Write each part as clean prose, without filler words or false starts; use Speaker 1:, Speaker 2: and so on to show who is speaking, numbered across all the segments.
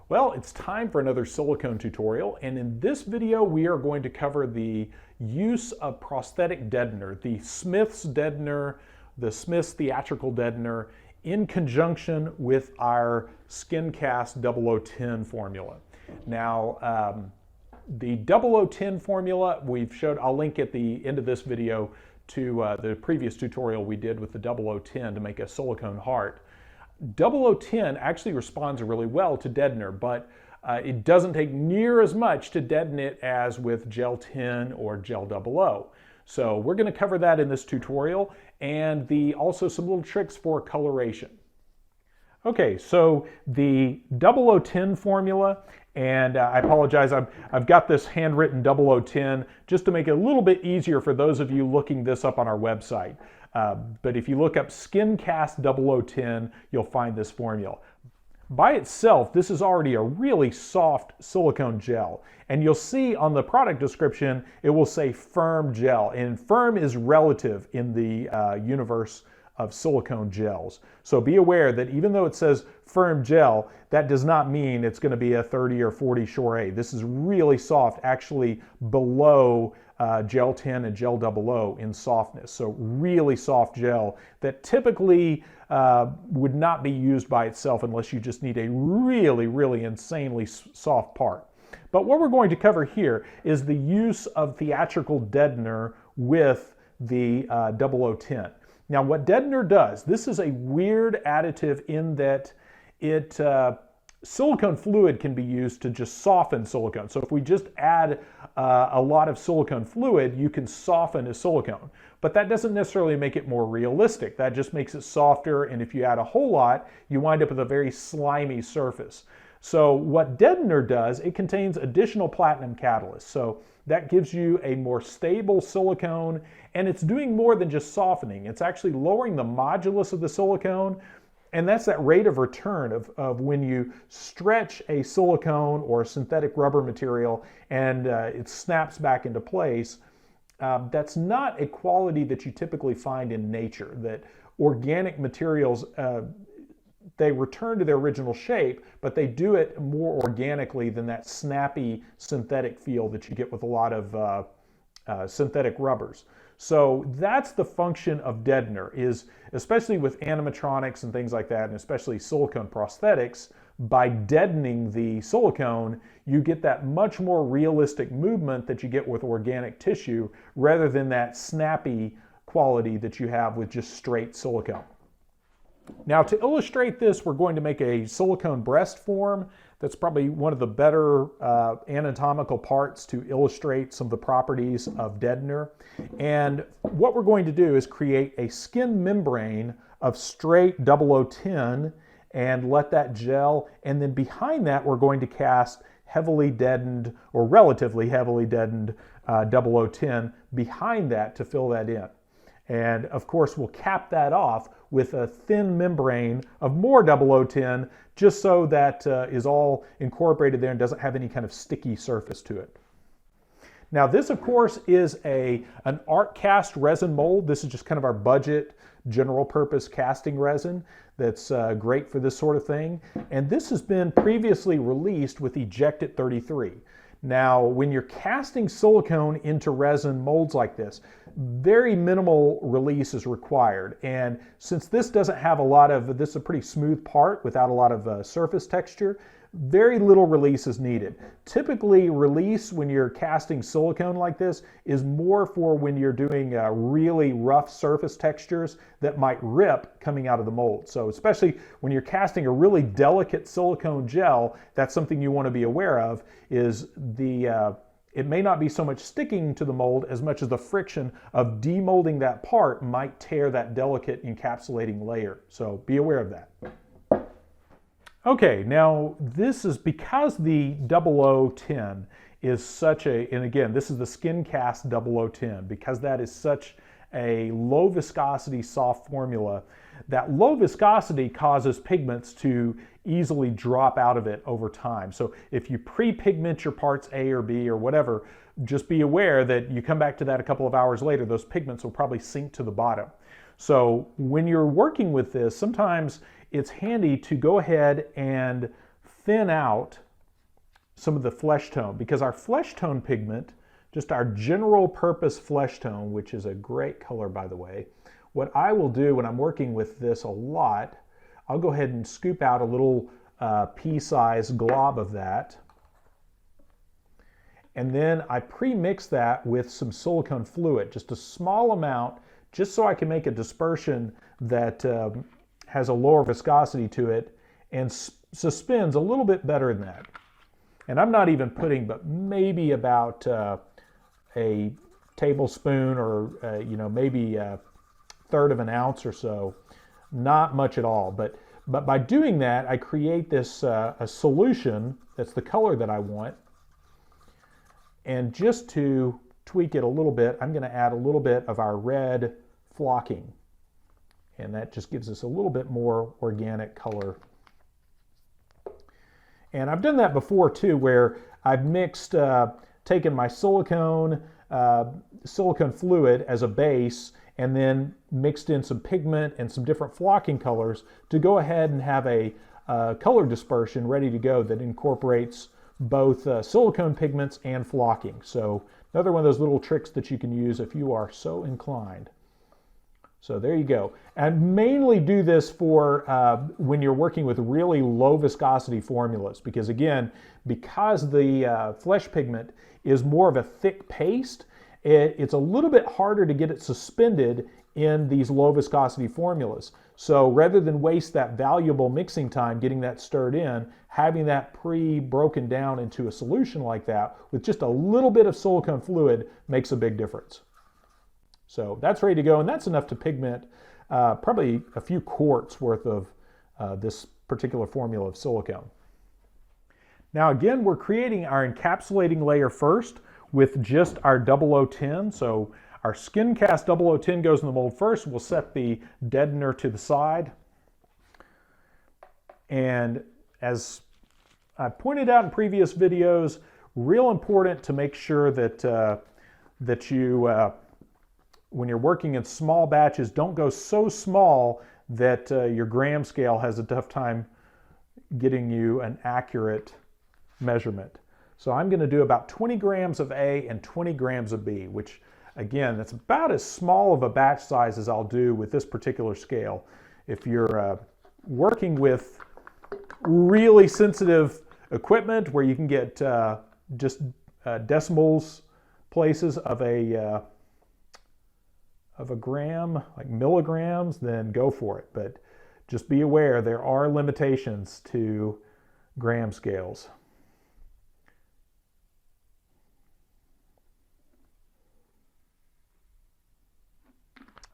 Speaker 1: Well, it's time for another silicone tutorial, and in this video we are going to cover the use of prosthetic deadener, the Smith's deadener, the Smith's theatrical deadener, in conjunction with our SkinCast 0010 formula. Now, the 0010 formula we've showed, I'll link at the end of this video to the previous tutorial we did with the 0010 to make a silicone heart. 0010 actually responds really well to deadener, but it doesn't take near as much to deaden it as with Gel 10 or Gel 00. So we're going to cover that in this tutorial, and also some little tricks for coloration. Okay, so the 0010 formula, and I apologize, I've got this handwritten 0010 just to make it a little bit easier for those of you looking this up on our website. But if you look up SkinCast 0010, you'll find this formula. By itself, this is already a really soft silicone gel. And you'll see on the product description, it will say firm gel. And firm is relative in the universe of silicone gels. So be aware that even though it says firm gel, that does not mean it's going to be a 30 or 40 Shore A. This is really soft, actually below Gel 10 and Gel 00 in softness. So really soft gel that typically would not be used by itself unless you just need a really, really insanely soft part. But what we're going to cover here is the use of theatrical deadener with the 0010. Now what deadener does, this is a weird additive in that it silicone fluid can be used to just soften silicone. So if we just add a lot of silicone fluid, you can soften a silicone. But that doesn't necessarily make it more realistic. That just makes it softer, and if you add a whole lot, you wind up with a very slimy surface. So what deadener does, it contains additional platinum catalyst. So that gives you a more stable silicone, and it's doing more than just softening. It's actually lowering the modulus of the silicone. And that's that rate of return of when you stretch a silicone or a synthetic rubber material and it snaps back into place. That's not a quality that you typically find in nature, that organic materials, they return to their original shape, but they do it more organically than that snappy synthetic feel that you get with a lot of synthetic rubbers. So that's the function of deadener, is especially with animatronics and things like that, and especially silicone prosthetics, by deadening the silicone, you get that much more realistic movement that you get with organic tissue rather than that snappy quality that you have with just straight silicone. Now to illustrate this, we're going to make a silicone breast form. That's probably one of the better anatomical parts to illustrate some of the properties of deadener. And what we're going to do is create a skin membrane of straight 0010 and let that gel. And then behind that, we're going to cast heavily deadened or relatively heavily deadened 0010 behind that to fill that in. And of course, we'll cap that off with a thin membrane of more 0010, just so that is all incorporated there and doesn't have any kind of sticky surface to it. Now this, of course, is an ArtKast resin mold. This is just kind of our budget, general purpose casting resin that's great for this sort of thing. And this has been previously released with Eject-It 33. Now, when you're casting silicone into resin molds like this, very minimal release is required. And since this doesn't have a lot of, this is a pretty smooth part without a lot of surface texture, very little release is needed. Typically, release when you're casting silicone like this is more for when you're doing really rough surface textures that might rip coming out of the mold. So especially when you're casting a really delicate silicone gel, that's something you want to be aware of, is it may not be so much sticking to the mold as much as the friction of demolding that part might tear that delicate encapsulating layer. So be aware of that. Okay, now this is because the 0010 is such a, and again, this is the SkinCast 0010, because that is such a low viscosity soft formula, that low viscosity causes pigments to easily drop out of it over time. So if you pre-pigment your parts A or B or whatever, just be aware that you come back to that a couple of hours later, those pigments will probably sink to the bottom. So when you're working with this, sometimes it's handy to go ahead and thin out some of the flesh tone, because our flesh tone pigment, just our general purpose flesh tone, which is a great color by the way, what I will do when I'm working with this a lot, I'll go ahead and scoop out a little pea-sized glob of that. And then I pre-mix that with some silicone fluid, just a small amount, just so I can make a dispersion that has a lower viscosity to it and suspends a little bit better than that. And I'm not even putting but maybe about a tablespoon or maybe a third of an ounce or so, not much at all. But by doing that, I create this a solution that's the color that I want. And just to tweak it a little bit, I'm going to add a little bit of our red flocking. And that just gives us a little bit more organic color. And I've done that before too, where I've mixed, taken my silicone fluid as a base, and then mixed in some pigment and some different flocking colors to go ahead and have a color dispersion ready to go that incorporates both silicone pigments and flocking. So another one of those little tricks that you can use if you are so inclined. So there you go. And mainly do this for when you're working with really low viscosity formulas, because again, because the flesh pigment is more of a thick paste, it's a little bit harder to get it suspended in these low viscosity formulas. So rather than waste that valuable mixing time getting that stirred in, having that pre-broken down into a solution like that with just a little bit of silicone fluid makes a big difference. So that's ready to go, and that's enough to pigment probably a few quarts worth of this particular formula of silicone. Now again, we're creating our encapsulating layer first with just our 0010. So our skin cast 0010 goes in the mold first. We'll set the deadener to the side. And as I pointed out in previous videos, real important to make sure that you when you're working in small batches, don't go so small that your gram scale has a tough time getting you an accurate measurement. So I'm going to do about 20 grams of A and 20 grams of B, which again, that's about as small of a batch size as I'll do with this particular scale. If you're working with really sensitive equipment where you can get just decimals places of a gram, like milligrams, then go for it. But just be aware there are limitations to gram scales.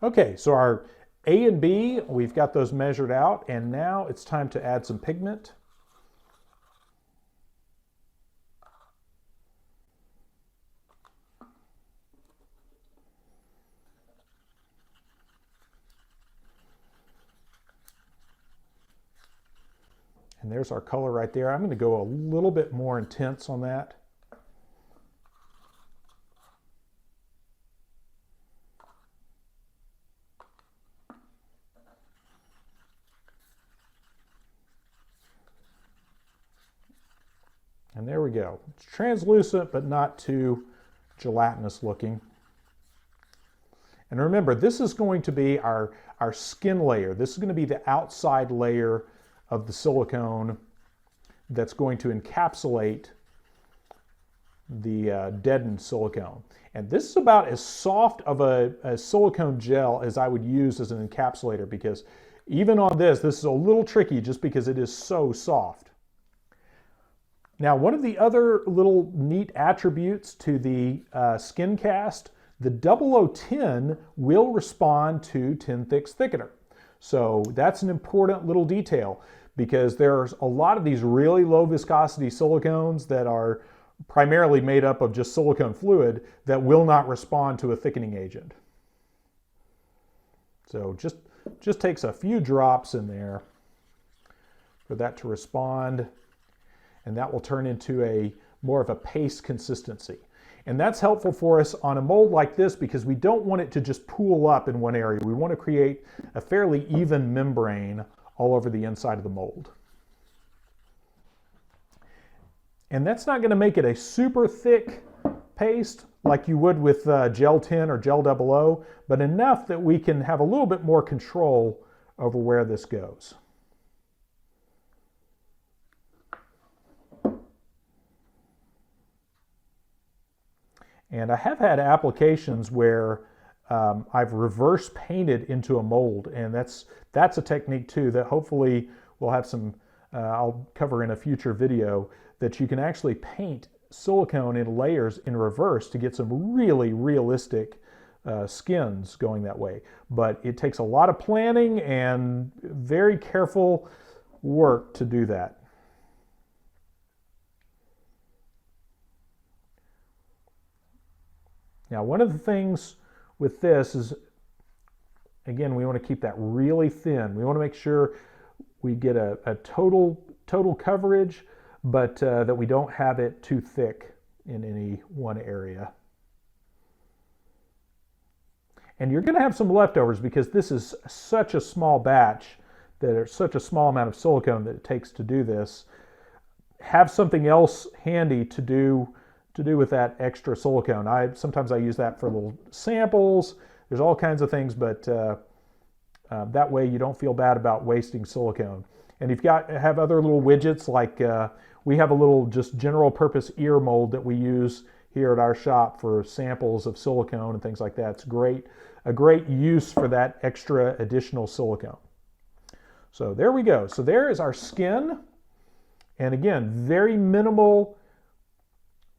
Speaker 1: Okay, so our A and B, we've got those measured out, and now it's time to add some pigment. And there's our color right there. I'm going to go a little bit more intense on that. And there we go. It's translucent, but not too gelatinous looking. And remember, this is going to be our skin layer. This is going to be the outside layer of the silicone that's going to encapsulate the deadened silicone. And this is about as soft of a silicone gel as I would use as an encapsulator, because even on this is a little tricky just because it is so soft. Now, one of the other little neat attributes to the skin cast, the 0010 will respond to tin thicks thickener. So that's an important little detail, because there's a lot of these really low viscosity silicones that are primarily made up of just silicone fluid that will not respond to a thickening agent. So just takes a few drops in there for that to respond, and that will turn into a more of a paste consistency. And that's helpful for us on a mold like this because we don't want it to just pool up in one area. We want to create a fairly even membrane all over the inside of the mold. And that's not going to make it a super thick paste like you would with Gel 10 or Gel 00, but enough that we can have a little bit more control over where this goes. And I have had applications where I've reverse painted into a mold, and that's a technique too that hopefully we'll have some, I'll cover in a future video, that you can actually paint silicone in layers in reverse to get some really realistic skins going that way. But it takes a lot of planning and very careful work to do that. Now, one of the things with this is, again, we want to keep that really thin. We want to make sure we get a total coverage, but that we don't have it too thick in any one area. And you're going to have some leftovers because this is such a small batch, that there's such a small amount of silicone that it takes to do this. Have something else handy to do with that extra silicone. Sometimes I use that for little samples. There's all kinds of things, but that way you don't feel bad about wasting silicone. And you've got to have other little widgets, like we have a little just general purpose ear mold that we use here at our shop for samples of silicone and things like that. It's a great use for that extra additional silicone. So there we go. So there is our skin. And again, very minimal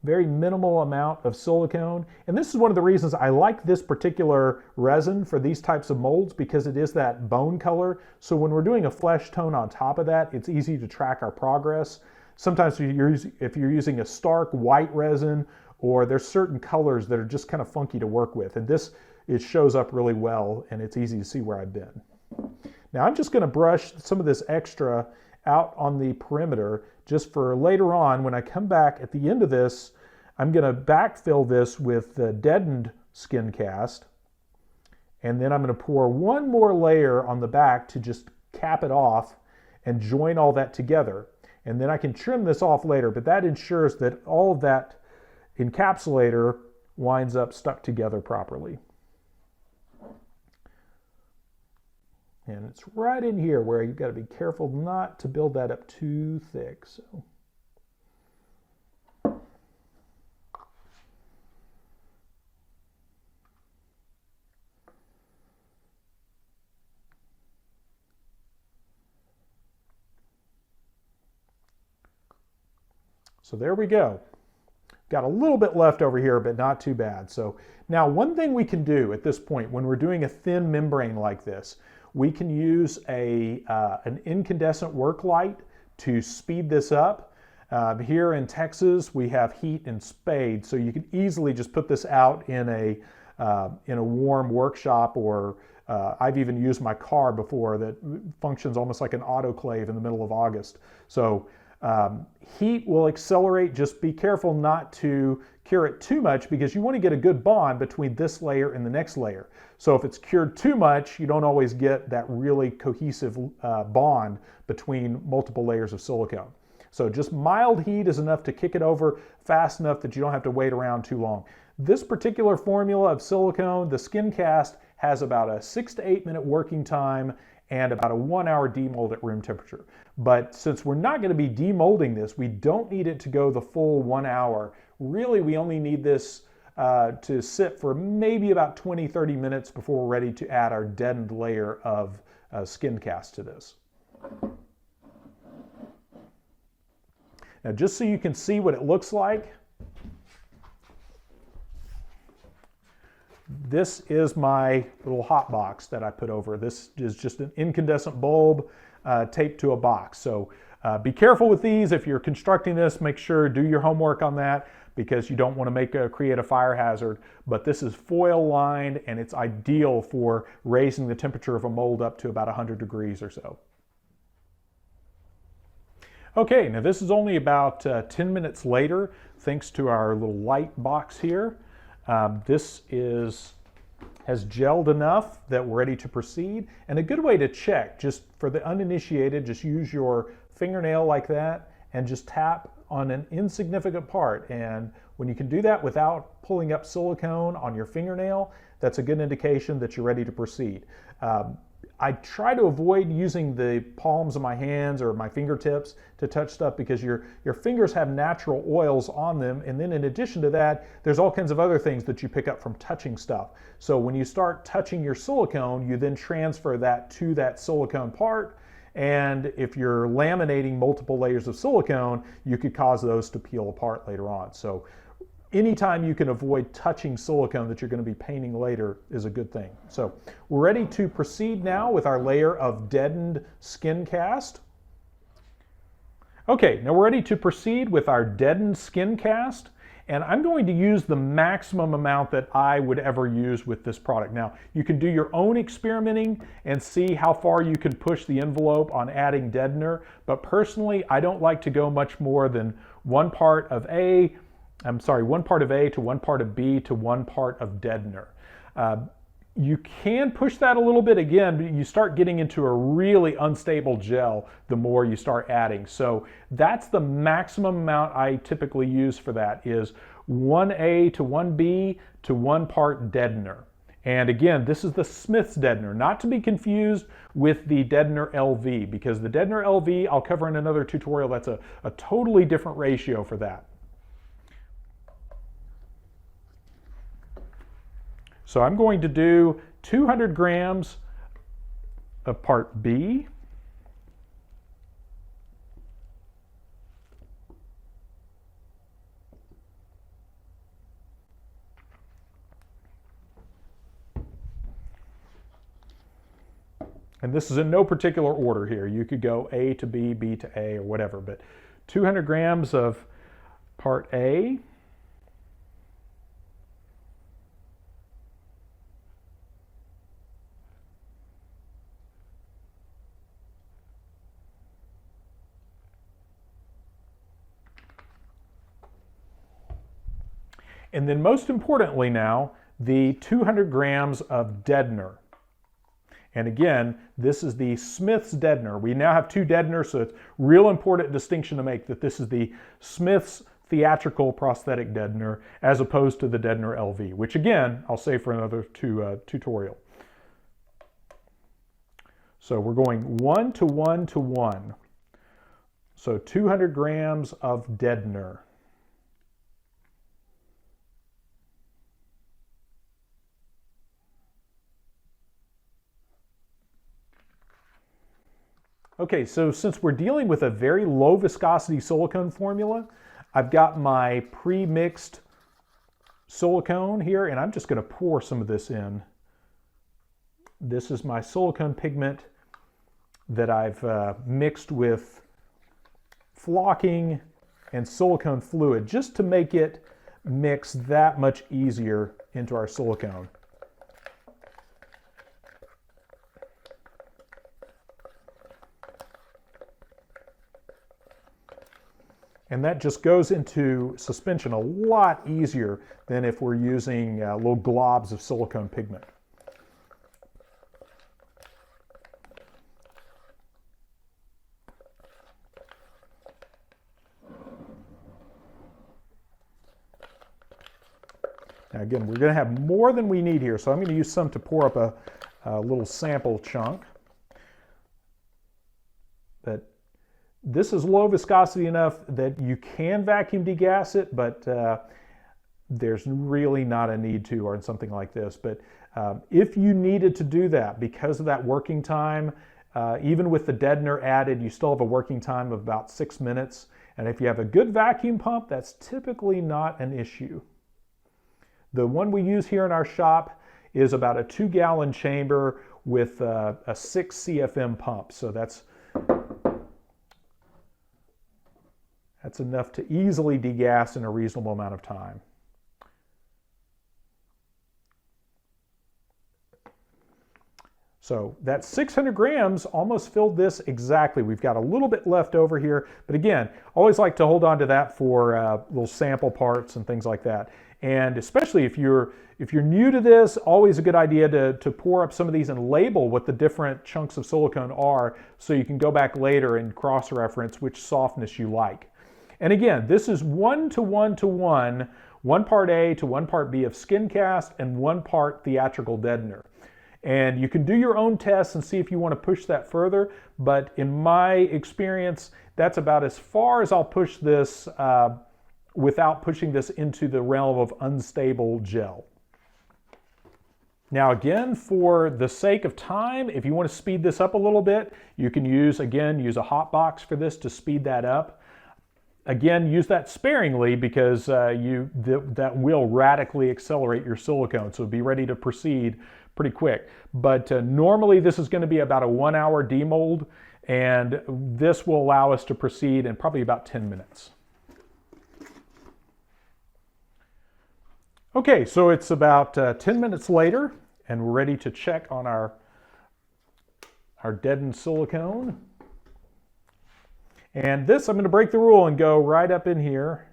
Speaker 1: amount of silicone. And this is one of the reasons I like this particular resin for these types of molds, because it is that bone color. So when we're doing a flesh tone on top of that, it's easy to track our progress. Sometimes if you're using a stark white resin, or there's certain colors that are just kind of funky to work with. And this, it shows up really well, and it's easy to see where I've been. Now I'm just going to brush some of this extra out on the perimeter just for later on. When I come back at the end of this, I'm going to backfill this with the deadened skin cast, and then I'm going to pour one more layer on the back to just cap it off and join all that together. And then I can trim this off later, but that ensures that all of that encapsulator winds up stuck together properly. And it's right in here where you've got to be careful not to build that up too thick. So there we go. Got a little bit left over here, but not too bad. So now one thing we can do at this point when we're doing a thin membrane like this, we can use an incandescent work light to speed this up. Here in Texas, we have heat in spades, so you can easily just put this out in a warm workshop, or I've even used my car before that functions almost like an autoclave in the middle of August. So heat will accelerate. Just be careful not to cure it too much, because you want to get a good bond between this layer and the next layer. So if it's cured too much, you don't always get that really cohesive bond between multiple layers of silicone. So just mild heat is enough to kick it over fast enough that you don't have to wait around too long. This particular formula of silicone, the skin cast, has about a 6 to 8 minute working time and about a 1 hour demold at room temperature. But since we're not going to be demolding this, we don't need it to go the full 1 hour. Really, we only need this to sit for maybe about 20-30 minutes before we're ready to add our deadened layer of skin cast to this. Now, just so you can see what it looks like, this is my little hot box that I put over. This is just an incandescent bulb taped to a box. So be careful with these. If you're constructing this, make sure do your homework on that, because you don't want to create a fire hazard. But this is foil lined, and it's ideal for raising the temperature of a mold up to about 100 degrees or so. Okay, now this is only about 10 minutes later, thanks to our little light box here. This has gelled enough that we're ready to proceed. And a good way to check, just for the uninitiated, just use your fingernail like that and just tap on an insignificant part. And when you can do that without pulling up silicone on your fingernail, that's a good indication that you're ready to proceed. I try to avoid using the palms of my hands or my fingertips to touch stuff because your fingers have natural oils on them, and then in addition to that, there's all kinds of other things that you pick up from touching stuff. So when you start touching your silicone, you then transfer that to that silicone part, and if you're laminating multiple layers of silicone, you could cause those to peel apart later on. So anytime you can avoid touching silicone that you're going to be painting later is a good thing. So we're ready to proceed now with our layer of deadened skin cast. Okay, now we're ready to proceed with our deadened skin cast, and I'm going to use the maximum amount that I would ever use with this product. Now, you can do your own experimenting and see how far you can push the envelope on adding deadener, but personally, I don't like to go much more than one part of A to 1 part of B to 1 part of deadener. You can push that a little bit again, but you start getting into a really unstable gel the more you start adding. So that's the maximum amount I typically use for that is 1A to 1B to 1 part deadener. And again, this is the Smith's deadener, not to be confused with the deadener LV, because the deadener LV I'll cover in another tutorial. That's a totally different ratio for that. So I'm going to do 200 grams of part B. And this is in no particular order here. You could go A to B, B to A, or whatever, but 200 grams of part A. And then most importantly now, the 200 grams of deadener. And again, this is the Smith's deadener. We now have 2 deadeners, so it's a real important distinction to make that this is the Smith's theatrical prosthetic deadener as opposed to the deadener LV, which again, I'll save for another tutorial. So we're going 1 to 1 to 1. So 200 grams of deadener. Okay, so since we're dealing with a very low viscosity silicone formula, I've got my pre-mixed silicone here, and I'm just going to pour some of this in. This is my silicone pigment that I've mixed with flocking and silicone fluid just to make it mix that much easier into our silicone. And that just goes into suspension a lot easier than if we're using little globs of silicone pigment. Now again, we're going to have more than we need here, so I'm going to use some to pour up a little sample chunk. But this is low viscosity enough that you can vacuum degas it, but there's really not a need to or something like this. But if you needed to do that because of that working time, even with the deadener added, you still have a working time of about 6 minutes. And if you have a good vacuum pump, that's typically not an issue. The one we use here in our shop is about a 2-gallon chamber with a 6 CFM pump. So that's enough to easily degas in a reasonable amount of time. So that 600 grams almost filled this exactly. We've got a little bit left over here, but again, always like to hold on to that for little sample parts and things like that. And especially if you're new to this, always a good idea to pour up some of these and label what the different chunks of silicone are so you can go back later and cross-reference which softness you like. And again, this is 1 to 1 to 1, 1 part A to 1 part B of skin cast and 1 part theatrical deadener. And you can do your own tests and see if you want to push that further, but in my experience, that's about as far as I'll push this without pushing this into the realm of unstable gel. Now again, for the sake of time, if you want to speed this up a little bit, you can use a hot box for this to speed that up. Again, use that sparingly because that will radically accelerate your silicone, so be ready to proceed pretty quick. But normally this is going to be about a 1 hour demold, and this will allow us to proceed in probably about 10 minutes. Okay, so it's about 10 minutes later, and we're ready to check on our deadened silicone. And this, I'm going to break the rule and go right up in here.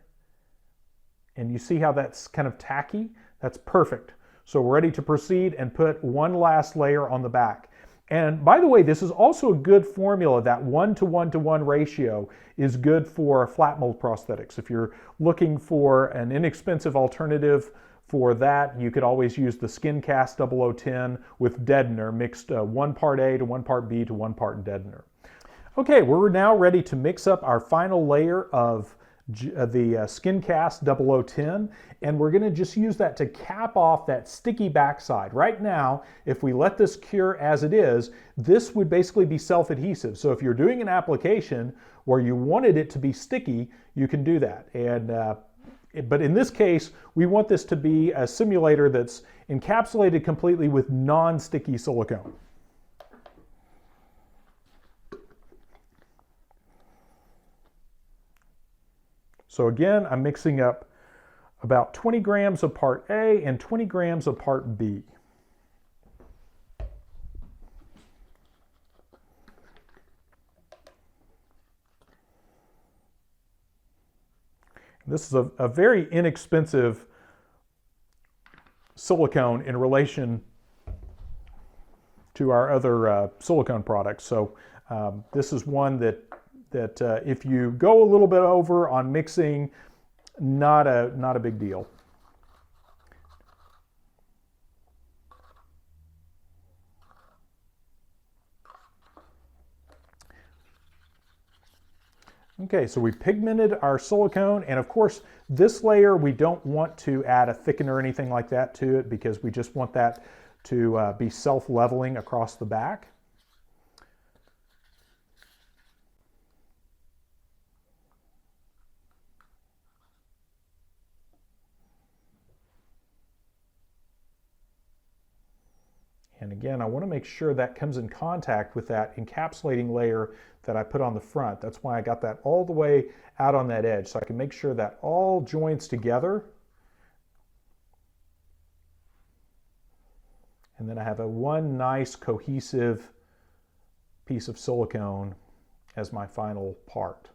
Speaker 1: And you see how that's kind of tacky? That's perfect. So we're ready to proceed and put one last layer on the back. And by the way, this is also a good formula. That 1 to 1 to 1 ratio is good for flat mold prosthetics. If you're looking for an inexpensive alternative for that, you could always use the Skin Cast 0010 with deadener, mixed 1 part A to 1 part B to 1 part deadener. Okay, we're now ready to mix up our final layer of the Skin Cast 0010, and we're going to just use that to cap off that sticky backside. Right now, if we let this cure as it is, this would basically be self-adhesive. So if you're doing an application where you wanted it to be sticky, you can do that. But in this case, we want this to be a simulator that's encapsulated completely with non-sticky silicone. So again, I'm mixing up about 20 grams of part A and 20 grams of part B. This is a very inexpensive silicone in relation to our other silicone products. So this is one that if you go a little bit over on mixing, not a big deal. Okay, so we pigmented our silicone, and of course this layer we don't want to add a thickener or anything like that to it because we just want that to be self-leveling across the back. And again, I want to make sure that comes in contact with that encapsulating layer that I put on the front. That's why I got that all the way out on that edge, so I can make sure that all joins together. And then I have one nice cohesive piece of silicone as my final part.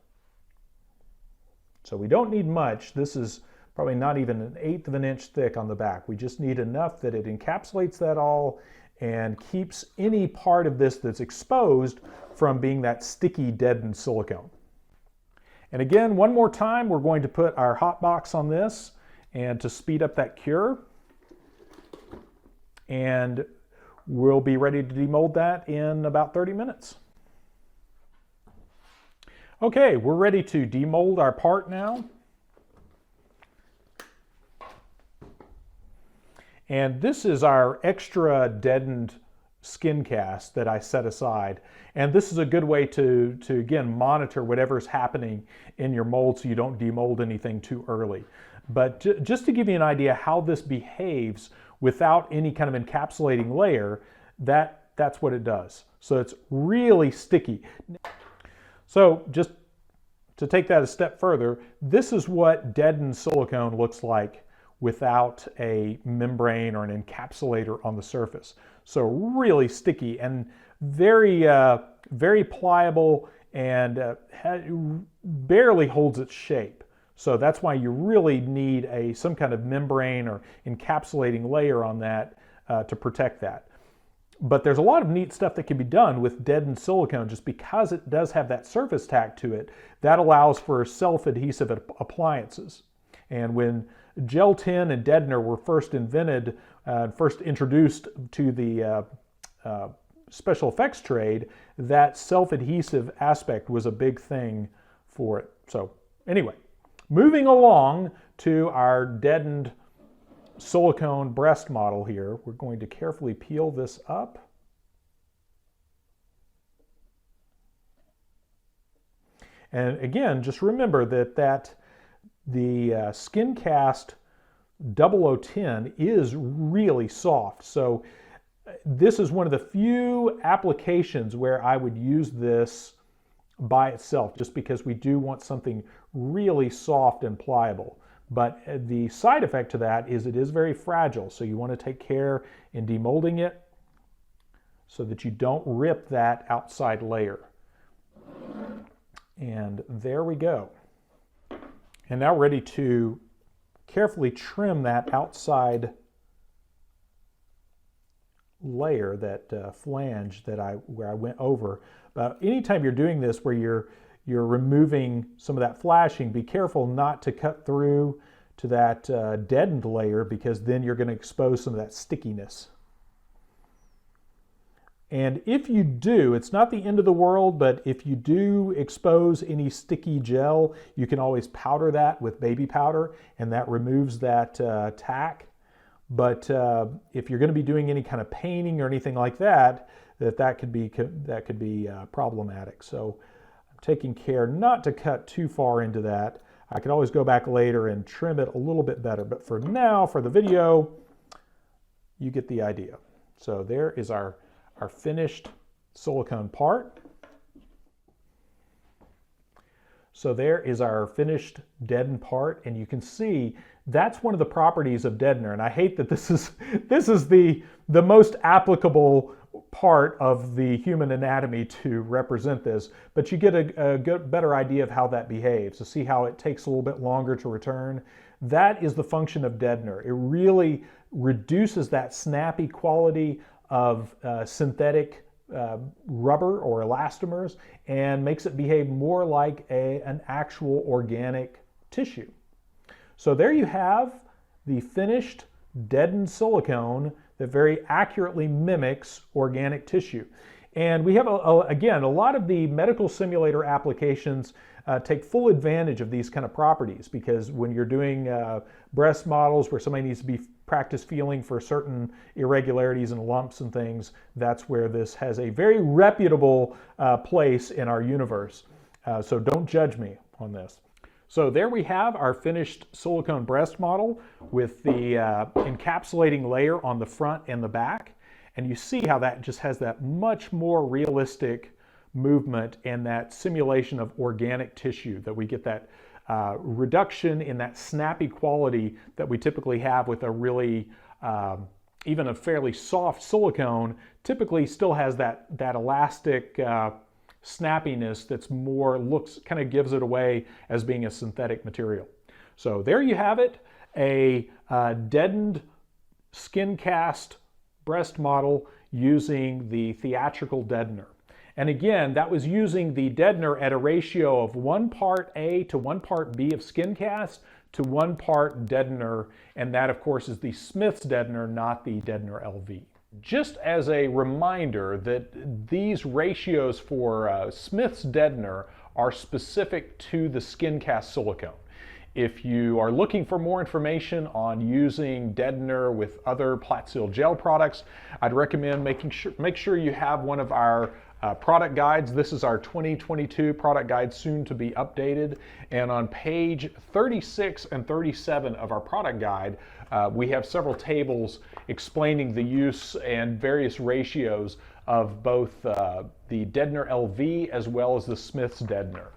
Speaker 1: So we don't need much. This is probably not even 1/8 of an inch thick on the back. We just need enough that it encapsulates that all and keeps any part of this that's exposed from being that sticky deadened silicone. And again, one more time, we're going to put our hot box on this and to speed up that cure. And we'll be ready to demold that in about 30 minutes. Okay, we're ready to demold our part now. And this is our extra deadened skin cast that I set aside. And this is a good way to again, monitor whatever's happening in your mold so you don't demold anything too early. But just to give you an idea how this behaves without any kind of encapsulating layer, that's what it does. So it's really sticky. So just to take that a step further, this is what deadened silicone looks like without a membrane or an encapsulator on the surface. So really sticky and very, very pliable and barely holds its shape. So that's why you really need some kind of membrane or encapsulating layer on that to protect that. But there's a lot of neat stuff that can be done with deadened silicone just because it does have that surface tack to it. That allows for self-adhesive appliances. And when gel tin and deadener were first invented, first introduced to the special effects trade, that self-adhesive aspect was a big thing for it. So anyway, moving along to our deadened silicone breast model here, we're going to carefully peel this up. And again, just remember that the SkinCast 0010 is really soft. So this is one of the few applications where I would use this by itself, just because we do want something really soft and pliable. But the side effect to that is it is very fragile, so you want to take care in demolding it so that you don't rip that outside layer. And there we go. And now ready to carefully trim that outside layer, that flange where I went over. But anytime you're doing this where you're removing some of that flashing, be careful not to cut through to that deadened layer, because then you're going to expose some of that stickiness. And if you do, it's not the end of the world, but if you do expose any sticky gel, you can always powder that with baby powder, and that removes that tack. But if you're going to be doing any kind of painting or anything like that, that could be problematic. So I'm taking care not to cut too far into that. I could always go back later and trim it a little bit better, but for now, for the video, you get the idea. So there is our finished silicone part. So there is our finished deadened part, and you can see that's one of the properties of deadener. And I hate that this is the most applicable part of the human anatomy to represent this, but you get a better idea of how that behaves. So see how it takes a little bit longer to return? That is the function of deadener. It really reduces that snappy quality of synthetic rubber or elastomers and makes it behave more like an actual organic tissue. So there you have the finished deadened silicone that very accurately mimics organic tissue. And we have, again, a lot of the medical simulator applications take full advantage of these kind of properties, because when you're doing breast models where somebody needs to be practice feeling for certain irregularities and lumps and things, that's where this has a very reputable place in our universe. So don't judge me on this. So there we have our finished silicone breast model with the encapsulating layer on the front and the back. And you see how that just has that much more realistic movement and that simulation of organic tissue, that we get that reduction in that snappy quality that we typically have with a really, even a fairly soft silicone, typically still has that elastic snappiness that's more, kind of gives it away as being a synthetic material. So there you have it, a deadened SkinCast breast model using the theatrical deadener. And again, that was using the deadener at a ratio of 1 part A to 1 part B of SkinCast to 1 part deadener, and that of course is the Smith's deadener, not the deadener LV. Just as a reminder that these ratios for Smith's deadener are specific to the SkinCast silicone. If you are looking for more information on using deadener with other Platsil gel products, I'd recommend make sure you have one of our product guides. This is our 2022 product guide, soon to be updated. And on page 36 and 37 of our product guide, we have several tables explaining the use and various ratios of both the deadener LV as well as the Smith's deadener.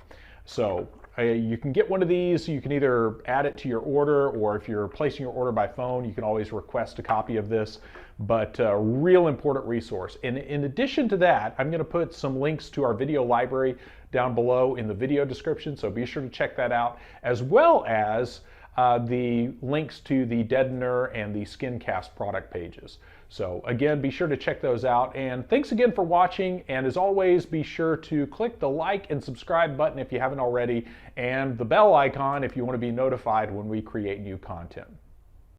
Speaker 1: So you can get one of these. You can either add it to your order, or if you're placing your order by phone, you can always request a copy of this. But a real important resource. And in addition to that, I'm going to put some links to our video library down below in the video description, so be sure to check that out, as well as the links to the deadener and the SkinCast product pages. So again, be sure to check those out. And thanks again for watching. And as always, be sure to click the like and subscribe button if you haven't already, and the bell icon if you want to be notified when we create new content.